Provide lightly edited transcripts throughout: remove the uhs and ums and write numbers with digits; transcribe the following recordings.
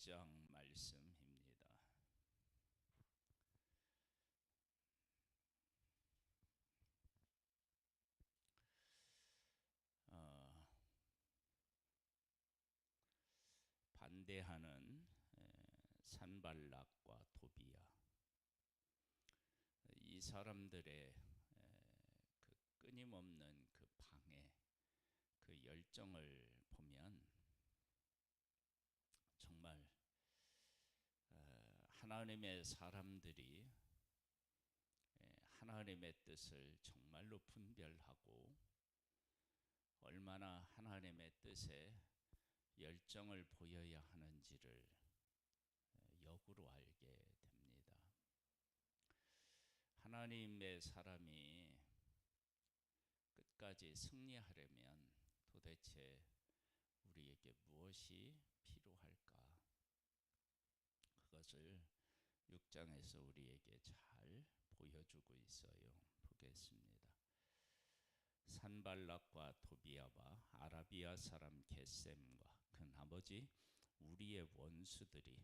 6장 말씀입니다. 반대하는 산발락과 도비야, 이 사람들의 그 끊임없는 그 방해, 그 열정을 보면 정말 하나님의 사람들이 하나님의 뜻을 정말로 분별하고 얼마나 하나님의 뜻에 열정을 보여야 하는지를 역으로 알게 됩니다. 하나님의 사람이 끝까지 승리하려면 도대체 우리에게 무엇이 필요할까? 그것을 6장에서 우리에게 잘 보여주고 있어요. 보겠습니다. 산발락과 토비아와 아라비아 사람 겟셈과 그 나머지 우리의 원수들이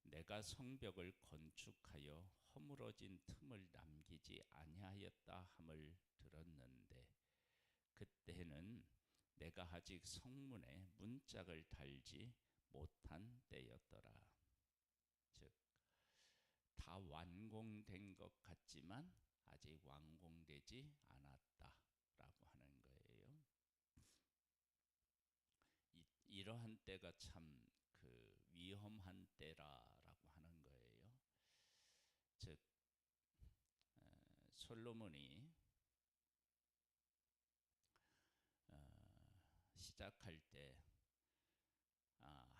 내가 성벽을 건축하여 허물어진 틈을 남기지 아니하였다 함을 들었는데 그때는 내가 아직 성문에 문짝을 달지 못한 때였더라. 즉, 다 완공된 것 같지만 아직 완공되지 않았다 라고 하는 거예요. 이러한 때가 참 그 위험한 때라라고 하는 거예요. 즉, 솔로몬이 시작할 때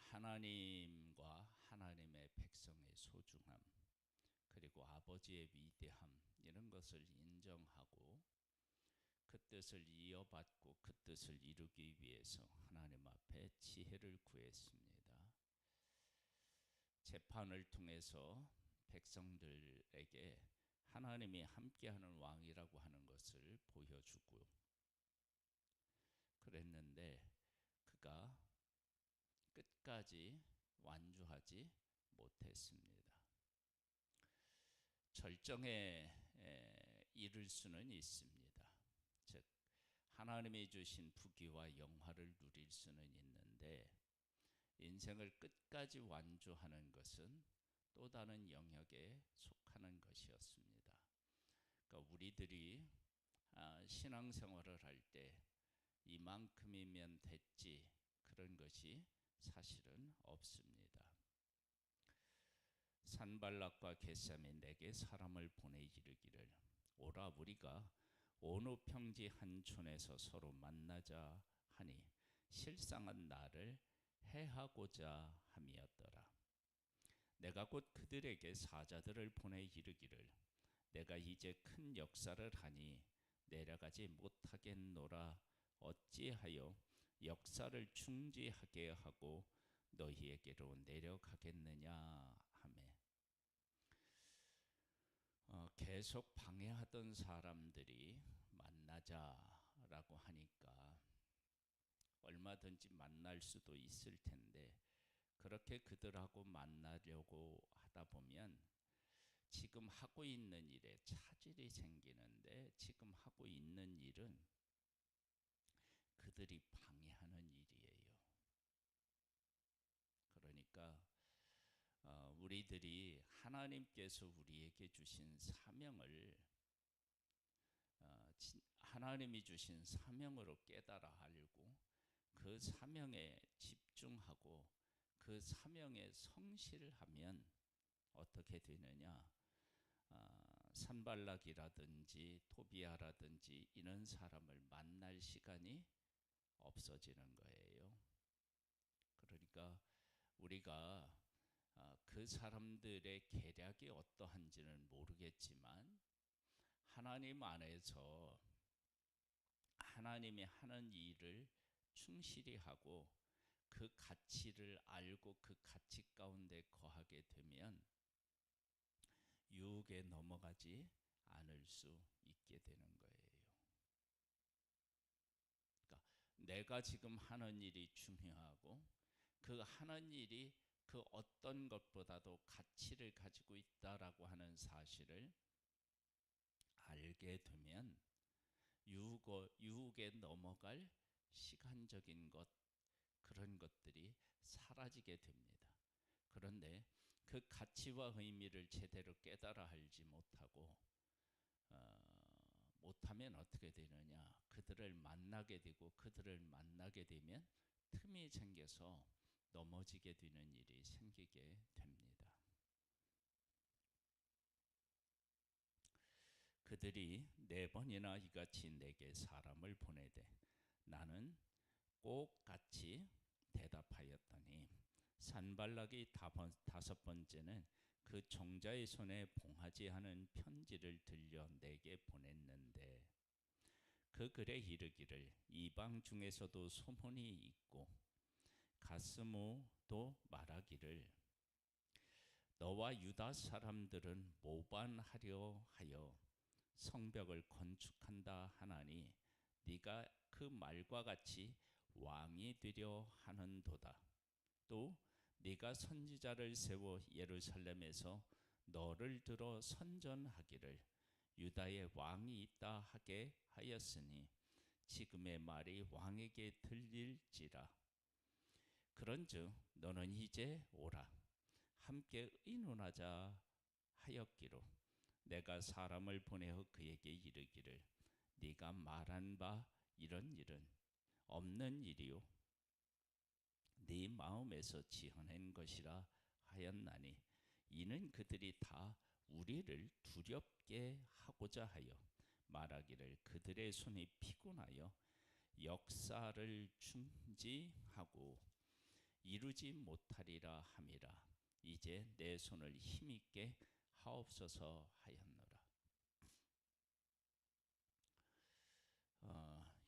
하나님과 하나님의 백성의 소중함, 그리고 아버지의 위대함, 이런 것을 인정하고 그 뜻을 이어받고 그 뜻을 이루기 위해서 하나님 앞에 지혜를 구했습니다. 재판을 통해서 백성들에게 하나님이 함께하는 왕이라고 하는 것을 보여주고 그랬는데 그가 끝까지 완주하지 못했습니다. 절정에 이를 수는 있습니다. 즉, 하나님이 주신 부귀와 영화를 누릴 수는 있는데 인생을 끝까지 완주하는 것은 또 다른 영역에 속하는 것이었습니다. 그러니까 우리들이 신앙생활을 할 때 이만큼이면 됐지 그런 것이 사실은 없습니다. 산발락과 겟셈이 내게 사람을 보내 이르기를 오라 우리가 어느 평지 한 촌에서 서로 만나자 하니 실상은 나를 해하고자 함이었더라. 내가 곧 그들에게 사자들을 보내 이르기를 내가 이제 큰 역사를 하니 내려가지 못하겠노라. 어찌하여 역사를 중지하게 하고 너희에게로 내려가겠느냐 하매 계속 방해하던 사람들이 만나자라고 하니까 얼마든지 만날 수도 있을 텐데 그렇게 그들하고 만나려고 하다 보면 지금 하고 있는 일에 차질이 생기는데 지금 하고 있는 일은 그들이 방해하는 일이에요. 그러니까 우리들이 하나님께서 우리에게 주신 사명을 하나님이 주신 사명으로 깨달아 알고 그 사명에 집중하고 그 사명에 성실하면 어떻게 되느냐? 산발락이라든지 토비아라든지 이런 사람을 만날 시간이 없어지는 거예요. 그러니까 우리가 그 사람들의 계략이 어떠한지는 모르겠지만 하나님 안에서 하나님이 하는 일을 충실히 하고 그 가치를 알고 그 가치 가운데 거하게 되면 유혹에 넘어가지 않을 수 있게 되는 거예요. 그러니까 내가 지금 하는 일이 중요하고 그 하는 일이 그 어떤 것보다도 가치를 가지고 있다라고 하는 사실을 알게 되면 유혹에 넘어갈 시간적인 것, 그런 것들이 사라지게 됩니다. 그런데 그 가치와 의미를 제대로 깨달아 알지 못하고 못하면 어떻게 되느냐, 그들을 만나게 되고 그들을 만나게 되면 틈이 생겨서 넘어지게 되는 일이 생기게 됩니다. 그들이 4번이나 이같이 내게 사람을 보내되 나는 꼭 같이 대답하였더니 산발락이 5번째는 그 종자의 손에 봉하지 않은 편지를 들려 내게 보냈는데 그 글에 이르기를 이방 중에서도 소문이 있고 가스무도 말하기를 너와 유다 사람들은 모반하려 하여 성벽을 건축한다 하나니 네가 그 말과 같이 왕이 되려 하는도다. 또 네가 선지자를 세워 예루살렘에서 너를 들어 선전하기를 유다의 왕이 있다 하게 하였으니 지금의 말이 왕에게 들릴지라. 그런즉 너는 이제 오라 함께 의논하자 하였기로 내가 사람을 보내어 그에게 이르기를 네가 말한 바 이런 일은 없는 일이요 네 마음에서 지어낸 것이라 하였나니 이는 그들이 다 우리를 두렵게 하고자 하여 말하기를 그들의 손이 피곤하여 역사를 중지하고 이루지 못하리라 함이라. 이제 내 손을 힘있게 하옵소서 하였노라.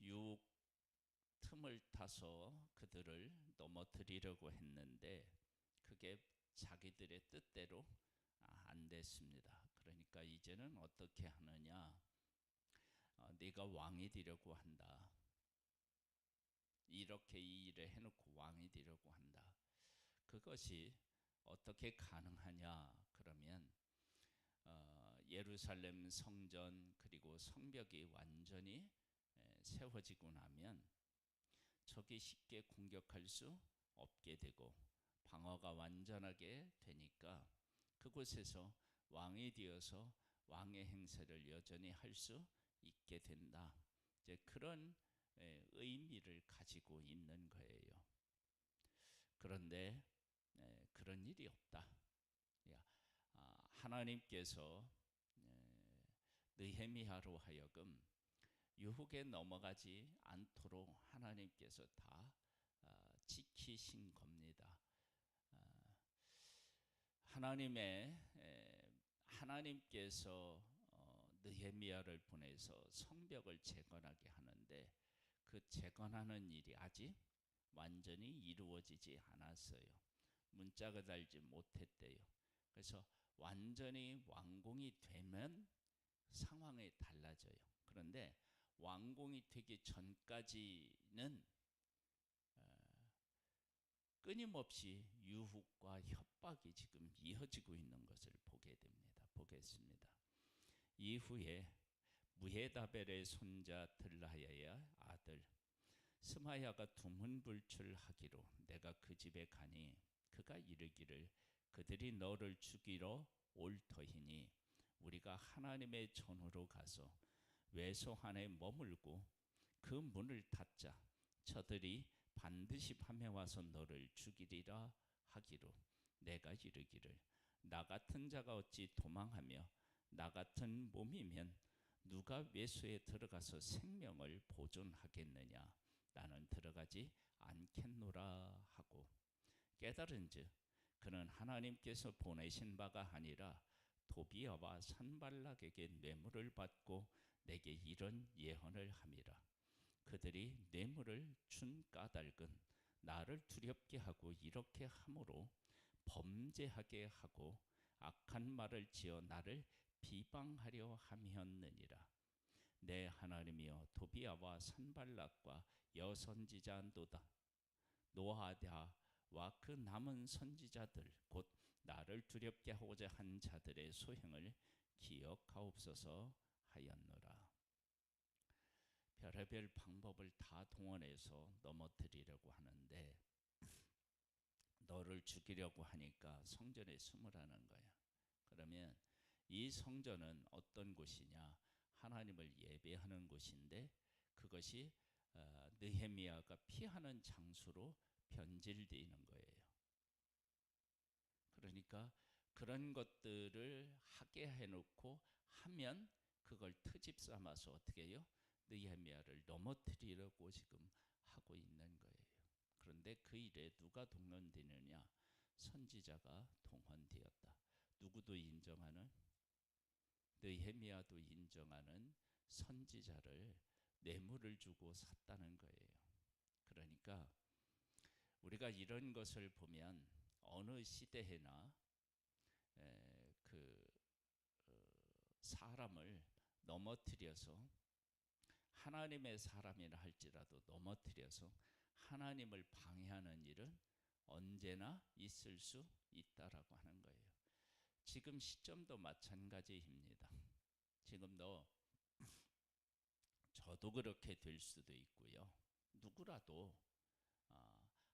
유혹 틈을 타서 그들을 넘어뜨리려고 했는데 그게 자기들의 뜻대로 안 됐습니다. 그러니까 이제는 어떻게 하느냐, 네가 왕이 되려고 한다, 이렇게 이 일을 해놓고 왕이 되려고 한다. 그것이 어떻게 가능하냐 그러면 예루살렘 성전 그리고 성벽이 완전히 세워지고 나면 적이 쉽게 공격할 수 없게 되고 방어가 완전하게 되니까 그곳에서 왕이 되어서 왕의 행세를 여전히 할 수 있게 된다. 이제 그런 의미를 가지고 있는 거예요. 그런데 그런 일이 없다. 하나님께서 느헤미야로 하여금 유혹에 넘어가지 않도록 하나님께서 다 지키신 겁니다. 하나님께서 느헤미야를 보내서 성벽을 재건하게 하는데 그 재건하는 일이 아직 완전히 이루어지지 않았어요. 문짝을 달지 못했대요. 그래서 완전히 완공이 되면 상황이 달라져요. 그런데 완공이 되기 전까지는 끊임없이 유혹과 협박이 지금 이어지고 있는 것을 보게 됩니다. 보겠습니다. 이후에 무헤다벨의 손자 들라야의 아들 스마야가 두문불출하기로 내가 그 집에 가니 그가 이르기를 그들이 너를 죽이러 올 터이니 우리가 하나님의 전으로 가서 외소 안에 머물고 그 문을 닫자. 저들이 반드시 밤에 와서 너를 죽이리라 하기로 내가 이르기를 나 같은 자가 어찌 도망하며 나 같은 몸이면 누가 외소에 들어가서 생명을 보존하겠느냐. 나는 들어가지 않겠노라 하고 깨달은즉 그는 하나님께서 보내신 바가 아니라 도비아와 산발락에게 뇌물을 받고 내게 이런 예언을 함이라. 그들이 뇌물을 준 까닭은 나를 두렵게 하고 이렇게 함으로 범죄하게 하고 악한 말을 지어 나를 비방하려 함이었느니라. 내 하나님이여 도비아와 산발락과 여선지자 노아다 그 남은 선지자들 곧 나를 두렵게 하고자 한 자들의 소행을 기억하옵소서 하였노라. 별의별 방법을 다 동원해서 넘어뜨리려고 하는데 너를 죽이려고 하니까 성전에 숨으라는 거야. 그러면 이 성전은 어떤 곳이냐? 하나님을 예배하는 곳인데 그것이 느헤미야가 피하는 장소로 변질되는 거예요. 그러니까 그런 것들을 하게 해놓고 하면 그걸 트집 삼아서 어떻게 해요? 느헤미야를 넘어뜨리려고 지금 하고 있는 거예요. 그런데 그 일에 누가 동원되느냐? 선지자가 동원되었다. 누구도 인정하는, 느헤미야도 인정하는 선지자를 뇌물을 주고 샀다는 거예요. 그러니까 우리가 이런 것을 보면 어느 시대에나 그 사람을 넘어뜨려서 하나님의 사람이라 할지라도 넘어뜨려서 하나님을 방해하는 일은 언제나 있을 수 있다라고 하는 거예요. 지금 시점도 마찬가지입니다. 지금도 저도 그렇게 될 수도 있고요. 누구라도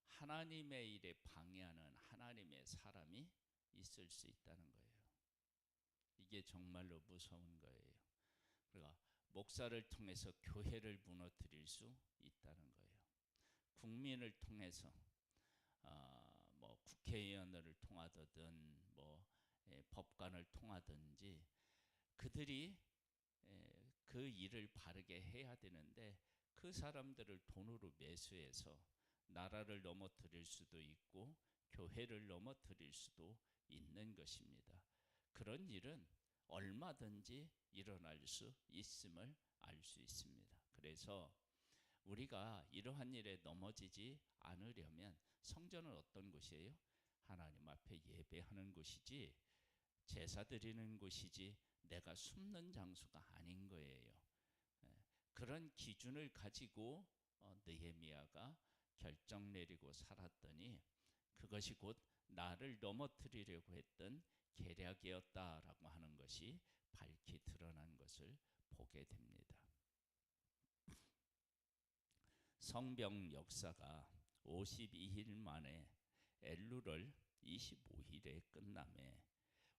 하나님의 일에 방해하는 하나님의 사람이 있을 수 있다는 거예요. 이게 정말로 무서운 거예요. 그러니까 목사를 통해서 교회를 무너뜨릴 수 있다는 거예요. 국민을 통해서 뭐 국회의원을 통하든 뭐 법관을 통하든지 그들이 그 일을 바르게 해야 되는데 그 사람들을 돈으로 매수해서 나라를 넘어뜨릴 수도 있고 교회를 넘어뜨릴 수도 있는 것입니다. 그런 일은 얼마든지 일어날 수 있음을 알 수 있습니다. 그래서 우리가 이러한 일에 넘어지지 않으려면 성전은 어떤 곳이에요? 하나님 앞에 예배하는 곳이지 제사 드리는 곳이지 내가 숨는 장소가 아닌 거예요. 그런 기준을 가지고 느헤미야가 결정 내리고 살았더니 그것이 곧 나를 넘어뜨리려고 했던 계략이었다라고 하는 것이 밝히 드러난 것을 보게 됩니다. 성병 역사가 52일 만에 엘룰월 25일에 끝남에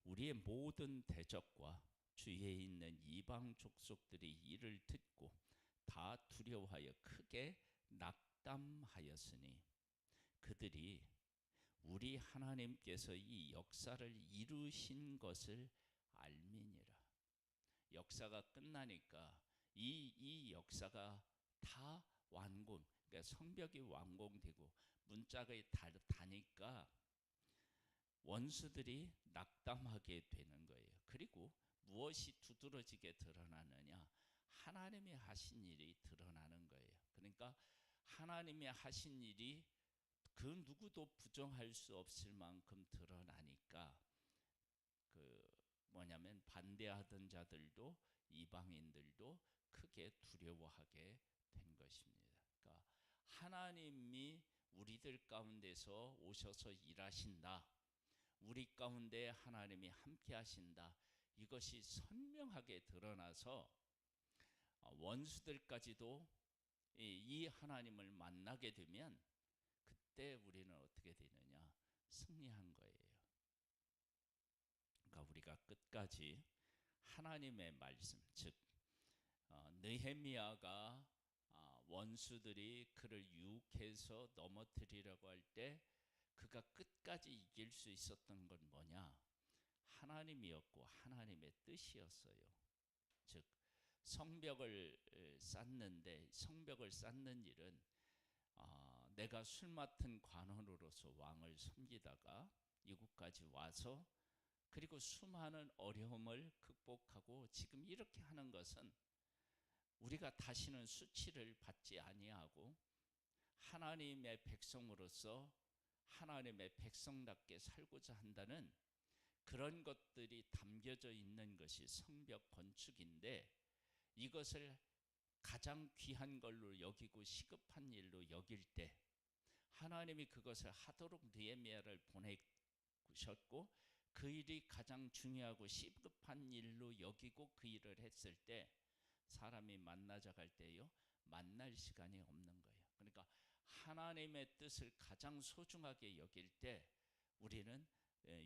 우리의 모든 대적과 주위에 있는 이방 족속들이 이를 듣고 다 두려워하여 크게 낙담하였으니 그들이 우리 하나님께서 이 역사를 이루신 것을 알미니라. 역사가 끝나니까 이 역사가 다 완공, 그러니까 성벽이 완공되고 문짝이 다니까 원수들이 낙담하게 되는 거예요. 그리고 무엇이 두드러지게 드러나느냐? 하나님이 하신 일이 드러나는 거예요. 그러니까 하나님이 하신 일이 그 누구도 부정할 수 없을 만큼 드러나니까 뭐냐면 반대하던 자들도 이방인들도 크게 두려워하게 된 것입니다. 그러니까 하나님이 우리들 가운데서 오셔서 일하신다. 우리 가운데 하나님이 함께 하신다. 이것이 선명하게 드러나서 원수들까지도 이 하나님을 만나게 되면 그때 우리는 어떻게 되느냐? 승리한 거예요. 그러니까 우리가 끝까지 하나님의 말씀, 즉 느헤미야가 원수들이 그를 유혹해서 넘어뜨리려고 할 때 그가 끝까지 이길 수 있었던 건 뭐냐? 하나님이었고 하나님의 뜻이었어요. 즉 성벽을 쌓는데 성벽을 쌓는 일은 내가 술 맡은 관원으로서 왕을 섬기다가 이곳까지 와서 그리고 수많은 어려움을 극복하고 지금 이렇게 하는 것은 우리가 다시는 수치를 받지 아니하고 하나님의 백성으로서 하나님의 백성답게 살고자 한다는 그런 것들이 담겨져 있는 것이 성벽 건축인데 이것을 가장 귀한 걸로 여기고 시급한 일로 여길 때 하나님이 그것을 하도록 느헤미야를 보내셨고 그 일이 가장 중요하고 시급한 일로 여기고 그 일을 했을 때 사람이 만나자 갈 때요 만날 시간이 없는 거예요. 그러니까 하나님의 뜻을 가장 소중하게 여길 때 우리는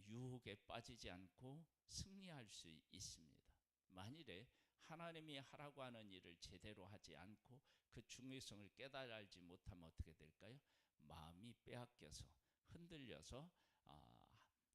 유혹에 빠지지 않고 승리할 수 있습니다. 만일에 하나님이 하라고 하는 일을 제대로 하지 않고 그 중요성을 깨달지 못하면 어떻게 될까요? 마음이 빼앗겨서 흔들려서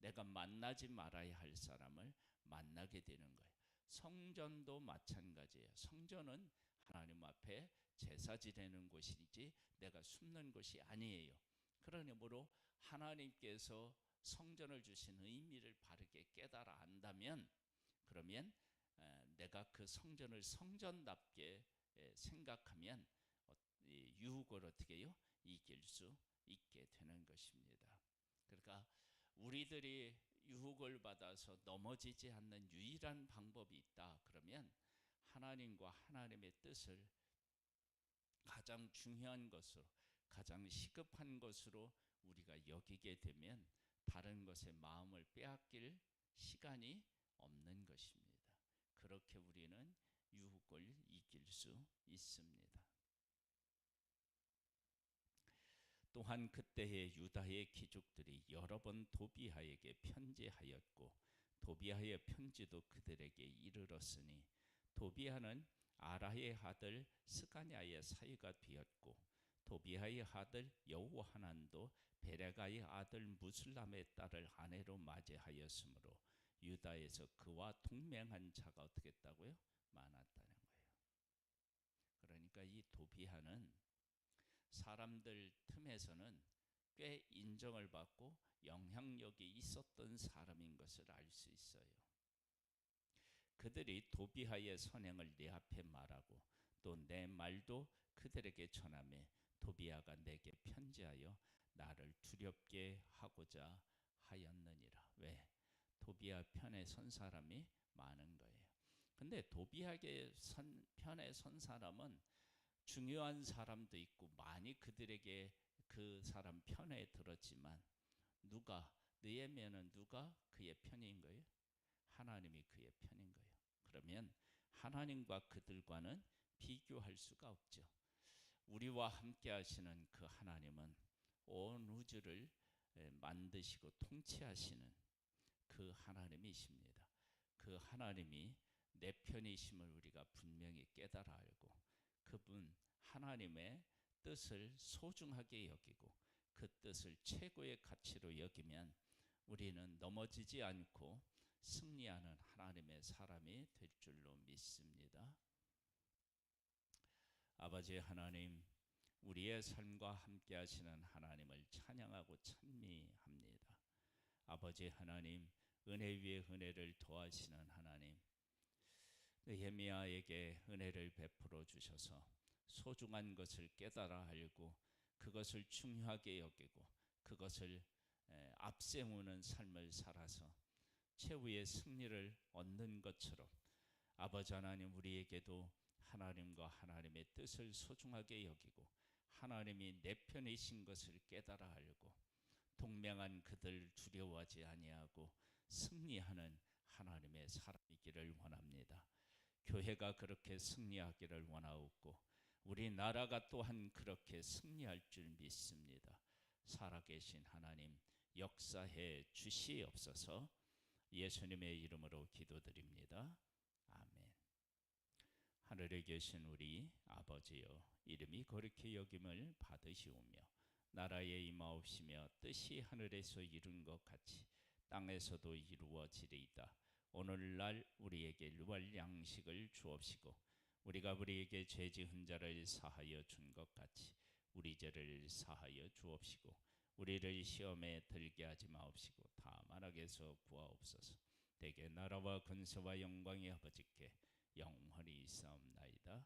내가 만나지 말아야 할 사람을 만나게 되는 거예요. 성전도 마찬가지예요. 성전은 하나님 앞에 제사 지내는 곳이지 내가 숨는 곳이 아니에요. 그러므로 하나님께서 성전을 주신 의미를 바르게 깨달아 안다면 그러면 내가 그 성전을 성전답게 생각하면 유혹을 어떻게 해요? 이길 수 있게 되는 것입니다. 그러니까 우리들이 유혹을 받아서 넘어지지 않는 유일한 방법이 있다. 그러면 하나님과 하나님의 뜻을 가장 중요한 것으로 가장 시급한 것으로 우리가 여기게 되면 다른 것에 마음을 빼앗길 시간이 없는 것입니다. 그렇게 우리는 유혹을 이길 수 있습니다. 또한 그때의 유다의 귀족들이 여러 번 도비아에게 편지하였고 도비아의 편지도 그들에게 이르렀으니 도비아는 아라의 아들 스가냐의 사위가 되었고 도비아의 아들 여호하난도 베레가의 아들 무슬람의 딸을 아내로 맞이하였으므로 유다에서 그와 동맹한 자가 어떻게 했다고요? 많았다는 거예요. 그러니까 이 도비아는 사람들 틈에서는 꽤 인정을 받고 영향력이 있었던 사람인 것을 알 수 있어요. 그들이 도비아의 선행을 내 앞에 말하고 또 내 말도 그들에게 전하매 도비아가 내게 편지하여 나를 두렵게 하고자 하였느니라. 왜? 도비아 편에 선 사람이 많은 거예요. 근데 도비아의 편에 선 사람은 중요한 사람도 있고 많이 그들에게 그 사람 편에 들었지만 느헤미야는 누가 그의 편인 거예요? 하나님이 그의 편인 거예요. 그러면 하나님과 그들과는 비교할 수가 없죠. 우리와 함께 하시는 그 하나님은 온 우주를 만드시고 통치하시는 그 하나님이십니다. 그 하나님이 내 편이심을 우리가 분명히 깨달아 알고 그분 하나님의 뜻을 소중하게 여기고 그 뜻을 최고의 가치로 여기면 우리는 넘어지지 않고 승리하는 하나님의 사람이 될 줄로 믿습니다. 아버지 하나님, 우리의 삶과 함께 하시는 하나님을 찬양하고 찬미합니다. 아버지 하나님, 은혜 위에 은혜를 더하시는 하나님, 느헤미야에게 은혜를 베풀어 주셔서 소중한 것을 깨달아 알고 그것을 중요하게 여기고 그것을 앞세우는 삶을 살아서 최후의 승리를 얻는 것처럼 아버지 하나님 우리에게도 하나님과 하나님의 뜻을 소중하게 여기고 하나님이 내 편이신 것을 깨달아 알고 동맹한 그들 두려워하지 아니하고 승리하는 하나님의 사람이기를 원합니다. 교회가 그렇게 승리하기를 원하옵고 우리나라가 또한 그렇게 승리할 줄 믿습니다. 살아계신 하나님 역사해 주시옵소서. 예수님의 이름으로 기도드립니다. 아멘. 하늘에 계신 우리 아버지여, 이름이 거룩히 여김을 받으시오며 나라에 임하옵시며 뜻이 하늘에서 이룬 것 같이 땅에서도 이루어지리이다. 오늘날 우리에게 유할 양식을 주옵시고 우리가 우리에게 죄 지은 자를 사하여 준 것 같이 우리 죄를 사하여 주옵시고 우리를 시험에 들게 하지 마옵시고 다만 악에서 구하옵소서. 대개 나라와 권세와 영광이 아버지께 영원히 있사옵나이다.